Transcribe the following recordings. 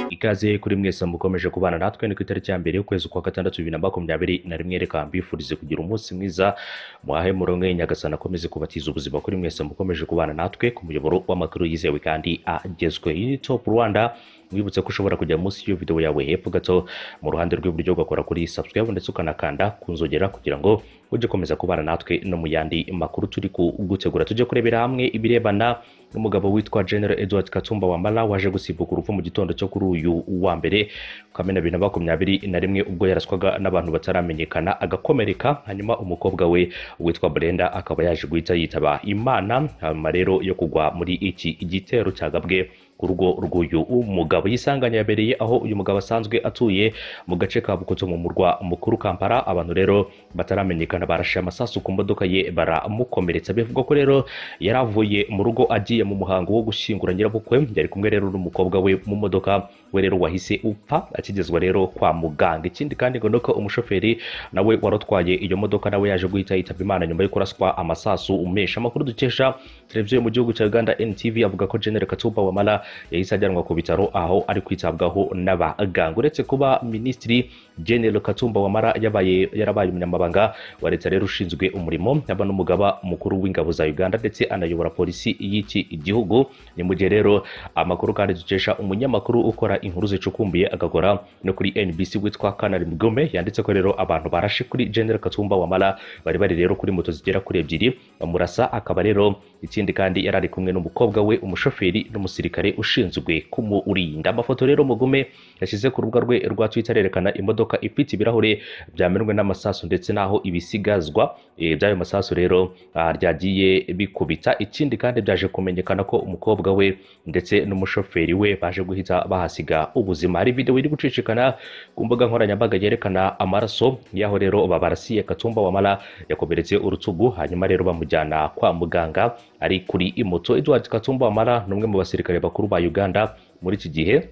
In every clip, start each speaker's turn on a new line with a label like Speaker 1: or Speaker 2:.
Speaker 1: Ikaze kuri mwese mukomeje kubana natwe ni ku itariki ya mbere y'ukwezi kwa gatandatu 2021 reka mbifurize kugira umunsi mwiza muhahe muronke nyagasana akomeze kubatiza ubuzima kuri mwese mukomeje kubana natwe ku muyoboro w'amakuru yizewe kandi agezwe. Iyi ni Top Rwanda, mwibutse ko ushobora kujya munsi y'iyo video yawe hepfo gato mu ruhande rw'iburyo ugakora kuri subscribe ndetse ukanakanda kunzogera kugira ngo uje komeza kubana natwe no mu yandi makuru turi gutegura. Tujye kurebera hamwe ibirebana n'umugabo witwa General Edward Katumba Wamala waje gusibuka urupfu mu gitondo cyo kuri uyu wa mbere Kamena 2021 ubwo yaraswaga n'abantu bataramenyekana agakomereka, hanyuma umukobwa we witwa Brenda akaba yaje guhita yitaba Imana hanyuma rero yo kugwa muri iki gitero cyagabwe ku rugo rw'uyu umugabo. Yisanganya yabereye aho uyu mugabo asanzwe atuye mu gace ka Bukoto mu murwa mukuru Kampala. Abantu rero bataramenyekana barashe amasasu ku modoka ye baramukomeretsa. Bivugwa ko rero yaravuye mu rugo agiye mu muhango wo gushyingura nyirabukwe, yari kumwe rero n'umukobwa we mu modoka, we rero wahise upfa akigezwa rero kwa muganga. Ikindi kandi ngo nuko umushoferi nawe warotwaye iyo modoka nawe yaje guhita yitaba Imana nyuma yo kuraswa amasasu umesha. Amakuru dukesha televiziyo mu gihugu cya Uganda NTV avuga ko General Katumba Wamala yahise ajyanwa ku bitaro aho ari kwitabwaho n'abaganga. Uretse kuba Minisitiri General Katumba Wamala yarabaye umunyamabanga wa leta rero ushinzwe umurimo, yaba n'umugaba mukuru w'ingabo za Uganda ndetse anayobora polisi y'iki gihugu. Ni mu gihe rero amakuru kandi dukesha umunyamakuru ukora inkuru zicukumbuye agakora no kuri NBC witwa Kanali Mugome yanditse ko rero abantu barashe kuri General Katumba Wamala bari rero kuri moto zigera kuri 2 bamurasa. Akaba rero ikindi kandi yarari kumwe n'umukobwa we umushoferi n'umusirikare ushinzwe kumurinda. Amafoto rero Mugome yashyize ku rubuga rwe rwa Twitter yerekana imodoka ifite ibirahure byamenwe n'amasasu ndetse naho ibisigazwa by'ayo masasu rero ryagiye bikubita. Ikindi kandi byaje kumenyekana ko umukobwa we ndetse n'umushoferi we baje guhita bahasiga ubuzima. Hari video iri gucicikana ku mbuga nkoranyambaga yerekana amaraso yaho rero babarasiye Katumba Wamala yakomeretse urutugu, hanyuma rero bamujyana kwa muganga ari kuri moto. Edward Katumba Wamala n'umwe mu basirikare bakuru ba Uganda muri iki gihe,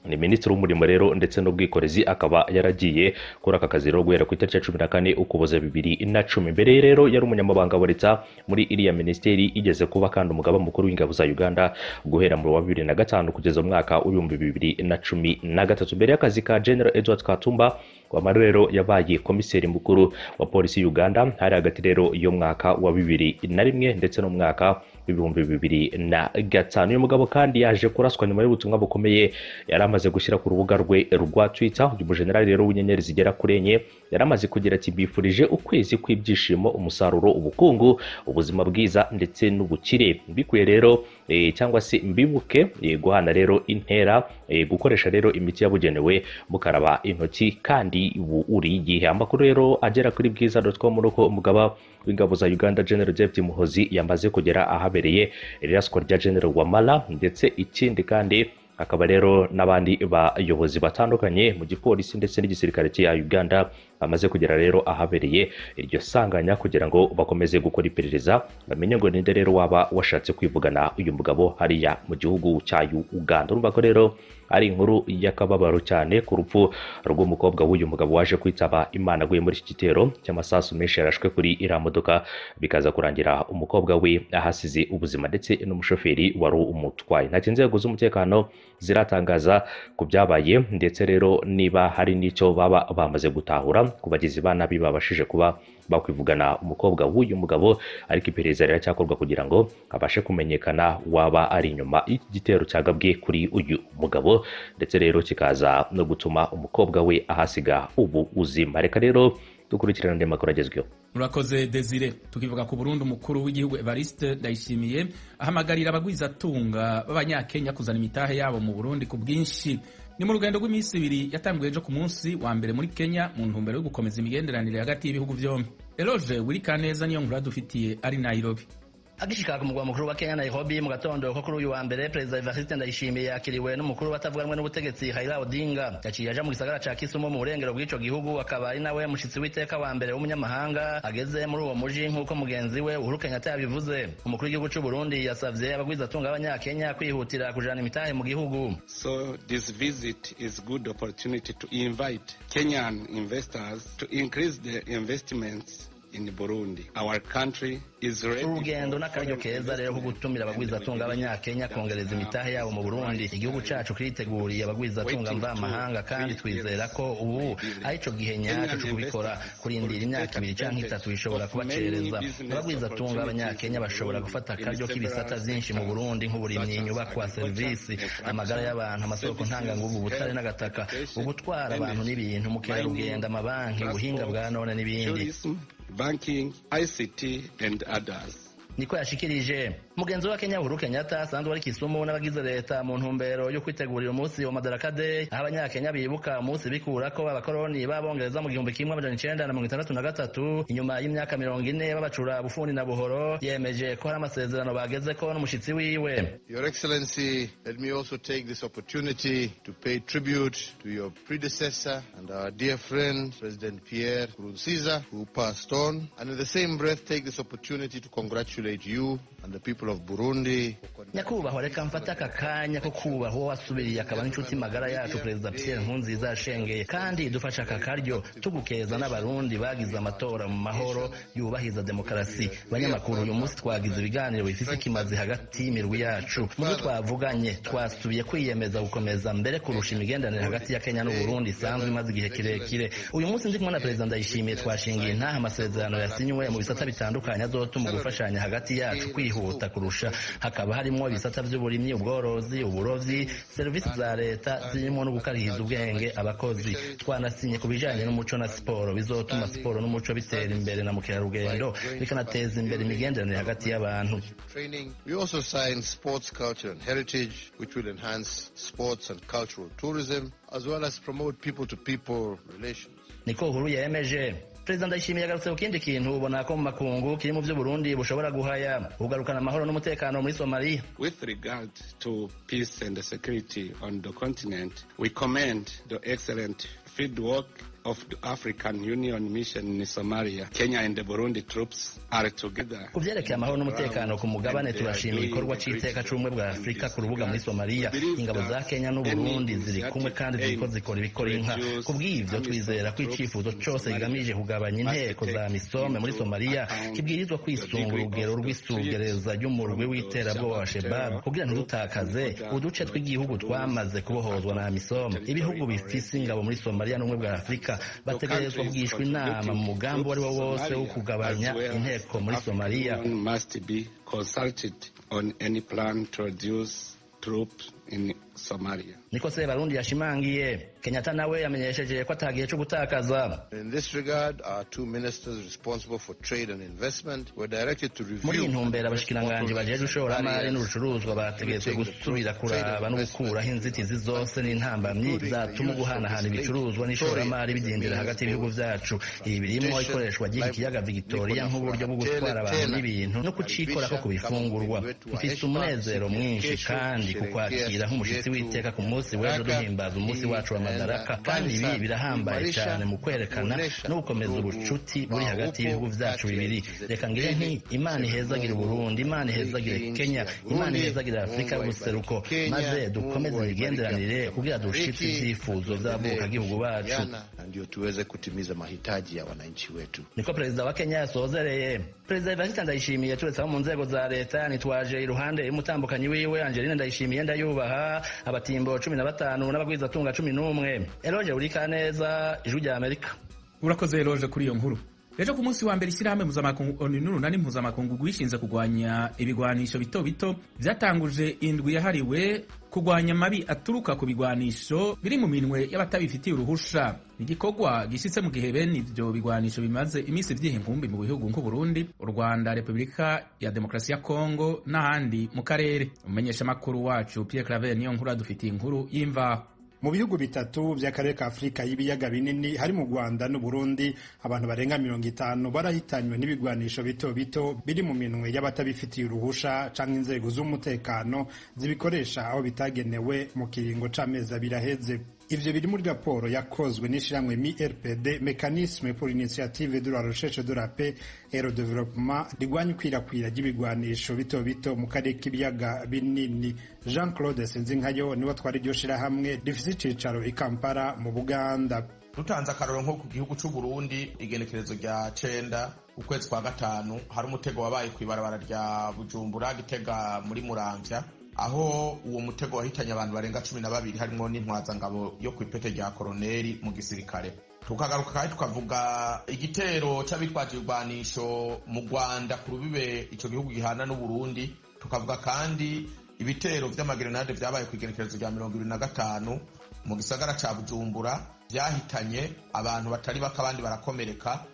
Speaker 1: ni Minisitiri w'umurimo rero ndetse n'ubwikorezi, akaba yaragiye kuri aka kazi rero guhera ku itariki ya 14 Ukuboza 2010. Mbere rero yari umunyamabanga wa leta muri iriya minisiteri igeze kuba kandi umugaba mukuru w'ingabo za Uganda guhera mu wa 2005 kugeza mu mwaka wa 2013. Mbere y'akazi ka General Edward Katumba Wamala rero yabaye komiseri mukuru wa polisi Uganda hari hagati rero yo mwaka wa 2001 ndetse no mwaka 2005. Uyu mugabo kandi yaje kuraswa nyuma y'ubutumwa bukomeye yaramaze gushyira ku rubuga rwe rwa Twitter. Uyu mujenerali rero w'inyenyeri zigera kuri enye yaramaze kugira ati mbifurije ukwezi kw'ibyishimo, umusaruro, ubukungu, ubuzima bwiza ndetse n'ubukire. Mbikuye rero cyangwa se mbibuke guhana rero intera, gukoresha rero imiti yabugenewe, mukaraba intoki kandi uri igihe. Amakuru rero agera kuri bwiza.com nuko umugaba w'ingabo za Uganda General David Muhozi yamaze kugera ahabereye iraswa rya General Wamala, ndetse ikindi kandi akaba rero n'abandi bayobozi batandukanye mu gipolisi ndetse n'igisirikare cya Uganda bamaze kugera rero ahabereye iryo sanganya kugira ngo bakomeze gukora iperereza bamenye ngo ninde rero waba washatse kwivugana uyu mugabo hariya mu gihugu cya Uganda. Urumva ko rero ari inkuru y'akababaro cyane ku rupfu rw'umukobwa w'uyu mugabo waje kwitaba Imana aguye muri iki gitero cy'amasasu menshi yarashwe kuri iriya modoka, bikaza kurangira umukobwa we ahasize ubuzima ndetse n'umushoferi wari umutwaye. Nta inzego z'umutekano ziratangaza ku byabaye ndetse rero niba hari n'icyo baba bamaze gutahura ku bagizi ba nabi babashije kuba bakwivugana umukobwa w'uyu mugabo, ariko iperereza riracyakorwa kugira ngo abashe kumenyekana waba ari inyuma y'igitero cyagabwe kuri uyu mugabo ndetse rero kikaza no gutuma umukobwa we ahasiga ubuzima. Reka rero dukurikirana andi makuru agezweho.
Speaker 2: Murakoze Desire. Tukivuga ku Burundi, umukuru w'igihugu Evariste Ndayishimiye ahamagarira abagwizatunga b'abanyakenya kuzana imitahe yabo mu Burundi ku bwinshi. Ni mu rugendo rw'iminsi 2 yatanguye ejo ku munsi wa mbere muri Kenya mu ntumbero yo gukomeza imigenderanire hagati y'ibihugu byombi. Eloge Wirikaneza niyo nkuru dufitiye ari Nairobi.
Speaker 3: Agishika ku mugwa mukuru wa Kenya Nairobi mu gatondo ko kuri uyu wa mbere, President Evariste Ndayishimiye yakiriwe n'umukuru batavuganwe n'ubutegetsi Raila Odinga. Yaciye aja mu gisagara ca Kisumu mu burengero bw'ico gihugu, akaba ari nawe mushitsi w'iteka wa mbere w'umunyamahanga ageze muri uwo muji nk'uko mugenzi we Uhuru Kenyatta yabivuze. Umukuru w'igihugu c'u Burundi yasavye abagwizatunga abanyakenya kwihutira kujana imitahe mu gihugu.
Speaker 4: So this visit is good opportunity to invite Kenyan investors to increase their investments in Burundi. Our country is ready.
Speaker 3: Urugendo n'akaryo keza rero ko gutumira abagwizatunga abanyakenya kongereza imitahe yabo mu Burundi. Igihugu cacu kiriteguriye abagwizatunga mvamahanga kandi twizera ko ubu arico gihe nyaco cyo kubikora. Kurindira imyaka 2 canke 3 bishobora kubacereza. Abagwizatunga abanyakenya bashobora gufata akaryo k'ibisata vyinshi mu Burundi nk'uburimyi, inyubakwa, servisi, amagara y'abantu, amasoko ntanganguvu, ubutare n'agataka, ugutwara abantu n'ibintu, mukerarugendo, amabanki, ubuhinga bwa none n'ibindi.
Speaker 4: Banking, ICT and others.
Speaker 3: Niko yashikirije mugenzi wa Kenya Uhuru Kenyatta asanzwe ari Kisumu n'abagize leta mu ntumbero yo kwitegurira umunsi wa Madaraka Day, aho abanyakenya bibuka umunsi bikurako abakoroni b'abongereza mu 1963 inyuma y'imyaka 40 babacura bufundi na buhoro. Yemeje ko hari amasezerano bagezeko n'umushitsi wiwe.
Speaker 5: Your Excellency, let me also take this opportunity to pay tribute to your predecessor and our dear friend President Pierre Nkurunziza, who passed on, and in the same breath take this opportunity to congratulate you and the people of Burundi.
Speaker 3: Nyakubahwa, reka mfata akanya ko kubaho wasubiriye akaba n'inshuti magara yacu Perezida Pierre Nkurunziza ashengeye, kandi dufasha akakaryo tugukeza n'abarundi bagize amatora mu mahoro yubahiza demokarasi. Banyamakuru, uyu munsi twagize ibiganiro bifise ikimazi hagati y'imirwi yacu. Mu byo twavuganye twasubiye kwiyemeza gukomeza mbere kurusha imigenderanire hagati ya Kenya n'u Burundi isanzwe imaze igihe kirekire. Uyu munsi ndi kumwe na Perezida Ndayishimiye twashingiye intaha amasezerano yasinywe mu bisata bitandukanye azotuma gufashanya hagati yacu kwihuta kurusha. Hakaba harimo ibisata by'uburimyi, ubworozi, uburovyi, serivisi za leta zirimo no gukarihiza ubwenge abakozi. Twanasinye ku bijanye n'umuco na siporo bizotuma siporo n'umuco bitera imbere na mukerarugendo bikanateza imbere imigenderanire hagati y'abantu.
Speaker 5: We also signed sports, culture and heritage, which will enhance sports and cultural tourism as well as promote people-to-people relations.
Speaker 3: Niko Uhuru yemeje. Perezida Ndayishimiye yagarutse ku kindi kintu ubona ko mu makungu kiri mu by'Uburundi bushobora guhaya ugarukana amahoro n'umutekano muri Somalia.
Speaker 4: With regard to peace and security on the continent, we commend the excellent field work of the African Union mission in Somalia. Kenya and the Burundi troops are together.
Speaker 3: Kuvyerekeye amahoro n'umutekano ku mugabane, turashimira igikorwa c'iteka c'ubumwe bwa Afrika ku rubuga muri Somalia. Ingabo za Kenya n'u Burundi ziri kumwe kandi ziriko zikora ibikora inka. Kubw'ivyo twizera ko icifuzo cose kigamije kugabanya inteko za misome muri Somalia kibwirizwa kwisunga urugero rw'isugereza ry'umurwi w'iterabwoba wa Shebab kugira ntidutakaze uduce tw'igihugu twamaze kubohozwa na misome. Ibihugu bifise ingabo muri Somalia n'ubumwe bwa Afrika bategerezwa kugishwa inama mu mugambi wari wo wose wo kugabanya inteko muri Somalia.
Speaker 4: Must be consulted on any plan to reduce troops in Somalia.
Speaker 3: Niko se Barundi yashimangiye. Kenyatta nawe yamenyesheje ko atagiye cyo gutakaza.
Speaker 5: In this regard, our two ministers responsible for trade and investment were directed to review.
Speaker 3: Muri intumbero abashikiranganje bajeje ushoramari n'urucuruzwa bategetswe gusubira kuraba no gukuraho inzitizi zose n'intambamyi zatuma guhanahana ibicuruzwa n'ishoramari bidindira hagati y'ibihugu vyacu. Ibi birimo ikoreshwa ry'ikiyaga Victoria nk'uburyo bwo gutwara abantu n'ibintu no kucikora ko kubifungurwa. Mfise umunezero mwinshi kandi kukwakira nk'umushitsi w'iteka ku munsi w'ejo duhimbaza umunsi wacu wa Madaraka, kandi ibi birahambaye cyane mu kwerekana no gukomeza ubucuti buri hagati y'ibihugu vyacu bibiri. Reka ngire nti Imana ihezagire Burundi, Imana ihezagire Kenya, Imana ihezagire Afrika y'ubuseruko, maze dukomeze imigenderanire kugira dushitse ivyifuzo vy'abavuka gihugu bacu
Speaker 5: ndio tuweze kutimiza mahitaji ya wananchi wetu. Niko
Speaker 3: Perezida wa Kenya yasozereye. Perezida Evariste Ndayishimiye turetse mu nzego za leta nitwaje iruhande y'umutambukanyi wiwe Angeline Ndayishimiye ndayubaha abatimbo 15 n'abagwizatunga 11. Eloge Urikaneza, Ijwi rya Amerika.
Speaker 2: Urakoze Eloge kuri iyo nkuru. Ejo ku munsi wa mbere ishyirahamwe mpuzamakungu ONU nani mpuzamakungu gwishinze kugwanya ibigwanisho bito bito byatanguje indwi yahariwe kugwanya mabi aturuka ku bigwanisho biri mu minwe y'abatabifitiye uruhusha. Igikorwa gishitse mu gihe bene ivyo bigwanisho bimaze imisi vy'inkumbi mu bihugu nko Burundi, u Rwanda, Republika ya Demokarasi ya Kongo n'ahandi mu karere. Umenyesha makuru wacu Pierre Claver niyo nkuru adufitiye inkuru y'imvaho.
Speaker 6: Mu bihugu bitatu by'akarere ka Afrika y'ibiyaga binini hari mu Rwanda n'u Burundi, abantu barenga 50 barahitanywe n'ibigwanisho bito bito biri mu minwe y'abatabifitiye uruhusha canke inzego z'umutekano zibikoresha aho bitagenewe mu kiringo c'amezi abiri aheze. Ivyo biri muri raporo yakozwe n'ishiramwe MIRPD, Mécanisme pour l'initiative de la recherche de la paix et le développement, rigwanya ikwirakwira ry'ibigwanisho bito bito mu karere k'ibiyaga binini. Jean-Claude Senzinkayo niwe twari iryo shirahamwe rifise icicaro i Kampala mu Buganda.
Speaker 7: Tutanze akaroro nko ku gihugu c'u Burundi, igenekerezo rya 9 ukwezi kwa gatanu hari umutego wabaye kw'ibarabara rya Bujumbura Gitega muri Muramvya, aho uwo mutego wahitanye abantu barenga 12 harimo n'intwazangabo yo kw'ipete rya koroneri mu gisirikare. Tukagaruka kandi tukavuga igitero c'abitwaje ibigwanisho mu Rwanda ku rubibe ico gihugu gihana n'u Burundi. Tukavuga kandi ibitero vy'amagrenade vyabaye kw'igenekerezo rya 25 mu gisagara ca Bujumbura vyahitanye abantu batari baka, abandi barakomereka,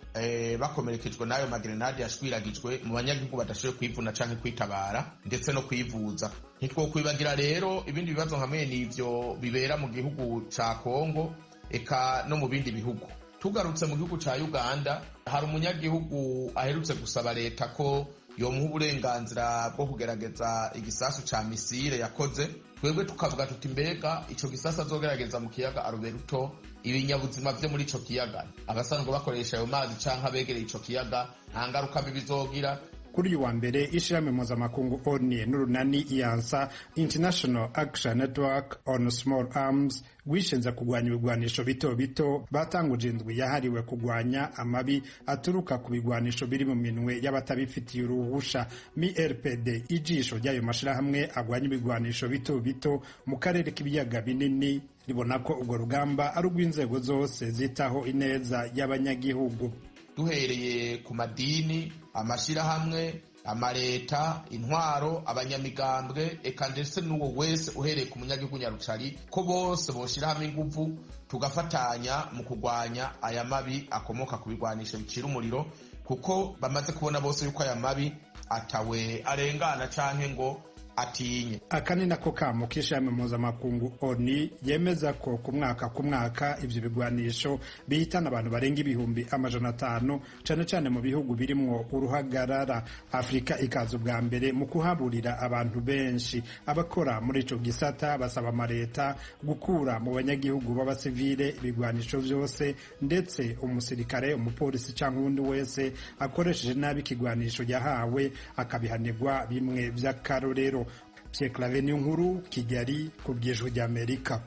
Speaker 7: bakomerekejwe n'ayo magrenade yashwiragijwe mu banyagihugu badashoboye kwivuna canke kwitabara ndetse no kwivuza. Ntitwokwibagira rero ibindi bibazo hamwe n'ivyo bibera mu gihugu ca Kongo eka no mu bindi bihugu. Tugarutse mu gihugu ca Uganda, hari umunyagihugu aherutse gusaba leta ko yomuha uburenganzira bwo kugerageza igisasu ca misile yakoze. Twebwe tukavuga tuti mbega ico gisasu azogerageza mu kiyaga Aruberuto, ibinyabuzima vyo muri ico kiyaga, abasanzwe bakoresha ayo mazi canke abegereye ico kiyaga, nta ngaruka mbi bizogira.
Speaker 6: Kuri uyu wa mbere ishirahamwe mpuzamakungu ONU n'urunani IANSA International Action Network on Small Arms rwishinze kugwanya ibigwanisho bito bito batanguje indwi yahariwe kugwanya amabi aturuka ku bigwanisho biri mu minwe y'abatabifitiye uruhusha. MIRPD ijisho ry'ayo mashirahamwe agwanya ibigwanisho bito bito mu karere k'ibiyaga binini ribona ko urwo rugamba ari urw'inzego zose zitaho ineza y'abanyagihugu,
Speaker 7: duhereye ku madini, amashirahamwe, amareta, intwaro, abanyamigambwe, eka ndetse n'uwo wese uhereye ku munyagihugu nyarucari, ko bose boshira hamwe inguvu tugafatanya mu kugwanya aya mabi akomoka ku bigwanisho bicira umuriro, kuko bamaze kubona bose yuko aya mabi atawe arengana canke ngo atinye.
Speaker 6: Akani nako kamo k'ishirahamwe mpuzamakungu ONU yemeza ko ku mwaka ivyo bigwanisho bihitana abantu barenga 500,000 cane cane mu bihugu birimwo uruhagarara. Afrika ikaza ubwa mbere mu kuhaburira abantu benshi. Abakora muri ico gisata basaba amareta gukura mu banyagihugu b'abasivile ibigwanisho vyose, ndetse umusirikare, umupolisi canke uwundi wese akoresheje nabi ikigwanisho yahawe akabihanirwa bimwe vy'akarorero. Pierre Claver Niyonkuru, Kigali, ku bw'Ijwi ry'Amerika.